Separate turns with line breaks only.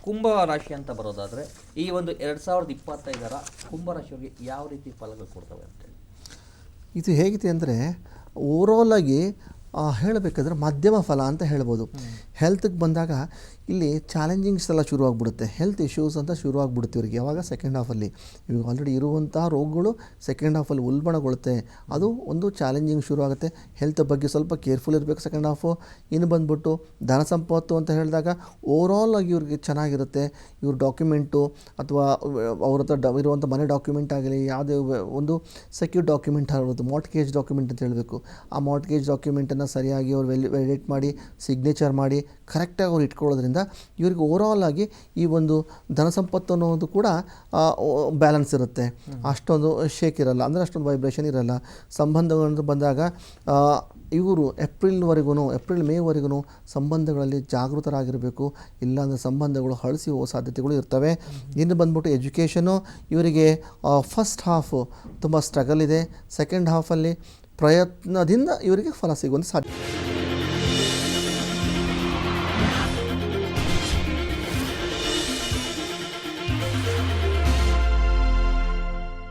ಕುಂಭ ರಾಶಿ ಅಂತ ಬರೋದಾದರೆ ಈ ಒಂದು 2025ರ ಕುಂಭರಾಶಿಯವರಿಗೆ ಯಾವ ರೀತಿ ಫಲಗಳು ಕೊಡ್ತವೆ ಅಂತೇಳಿ?
ಇದು ಹೇಗಿದೆ ಅಂದರೆ ಓವರಾಲಾಗಿ ಹೇಳಬೇಕಾದ್ರೆ ಮಧ್ಯಮ ಫಲ ಅಂತ ಹೇಳ್ಬೋದು. ಹೆಲ್ತ್ಗೆ ಬಂದಾಗ ಇಲ್ಲಿ ಚಾಲೆಂಜಿಂಗ್ಸ್ ಎಲ್ಲ ಶುರುವಾಗ್ಬಿಡುತ್ತೆ, ಹೆಲ್ತ್ ಇಶ್ಯೂಸ್ ಅಂತ ಶುರುವಾಗ್ಬಿಡುತ್ತೆ ಇವ್ರಿಗೆ. ಯಾವಾಗ ಸೆಕೆಂಡ್ ಹಾಫಲ್ಲಿ ಇವಾಗ ಆಲ್ರೆಡಿ ಇರುವಂತಹ ರೋಗಗಳು ಸೆಕೆಂಡ್ ಹಾಫಲ್ಲಿ ಉಲ್ಬಣಗೊಳ್ಳುತ್ತೆ, ಅದು ಒಂದು ಚಾಲೆಂಜಿಂಗ್ ಶುರುವಾಗುತ್ತೆ. ಹೆಲ್ತ್ ಬಗ್ಗೆ ಸ್ವಲ್ಪ ಕೇರ್ಫುಲ್ ಇರಬೇಕು ಸೆಕೆಂಡ್ ಹಾಫು. ಇನ್ನು ಬಂದ್ಬಿಟ್ಟು ಧನ ಸಂಪತ್ತು ಅಂತ ಹೇಳಿದಾಗ ಓವರಾಲ್ ಆಗಿ ಇವ್ರಿಗೆ ಚೆನ್ನಾಗಿರುತ್ತೆ. ಇವ್ರ ಡಾಕ್ಯುಮೆಂಟು ಅಥವಾ ಅವ್ರ ಹತ್ರ ಇರುವಂಥ ಮನೆ ಡಾಕ್ಯುಮೆಂಟ್ ಆಗಲಿ, ಯಾವುದೇ ಒಂದು ಸೆಕ್ಯೂರ್ ಡಾಕ್ಯುಮೆಂಟ್ ಆಗಿರೋದು, ಮಾರ್ಟ್ಗೇಜ್ ಡಾಕ್ಯುಮೆಂಟ್ ಅಂತ ಹೇಳಬೇಕು. ಆ ಮಾರ್ಟ್ಗೇಜ್ ಡಾಕ್ಯುಮೆಂಟನ್ನು ಸರಿಯಾಗಿ ಅವ್ರು ವ್ಯಾಲಿಡೇಟ್ ಮಾಡಿ ಸಿಗ್ನೇಚರ್ ಮಾಡಿ ಕರೆಕ್ಟಾಗಿ ಅವ್ರು ಇಟ್ಕೊಳ್ಳೋದ್ರಿಂದ ಇವ್ರಿಗೆ ಓವರಾಲ್ ಆಗಿ ಈ ಒಂದು ಧನ ಸಂಪತ್ತು ಅನ್ನೋದು ಕೂಡ ಬ್ಯಾಲೆನ್ಸ್ ಇರುತ್ತೆ. ಅಷ್ಟೊಂದು ಶೇಕ್ ಇರಲ್ಲ, ಅಂದರೆ ಅಷ್ಟೊಂದು ವೈಬ್ರೇಷನ್ ಇರಲ್ಲ. ಸಂಬಂಧಗಳು ಬಂದಾಗ ಇವರು ಏಪ್ರಿಲ್ ಮೇವರೆಗೂ ಸಂಬಂಧಗಳಲ್ಲಿ ಜಾಗೃತರಾಗಿರಬೇಕು, ಇಲ್ಲಾಂದರೆ ಸಂಬಂಧಗಳು ಹಳಸಿ ಹೋಗೋ ಸಾಧ್ಯತೆಗಳು ಇರ್ತವೆ. ಇನ್ನು ಬಂದ್ಬಿಟ್ಟು ಎಜುಕೇಷನು ಇವರಿಗೆ ಫಸ್ಟ್ ಹಾಫು ತುಂಬ ಸ್ಟ್ರಗಲ್ ಇದೆ. ಸೆಕೆಂಡ್ ಹಾಫಲ್ಲಿ ಪ್ರಯತ್ನದಿಂದ ಇವರಿಗೆ ಫಲ ಸಿಗುವಂಥ ಸಾಧ್ಯ.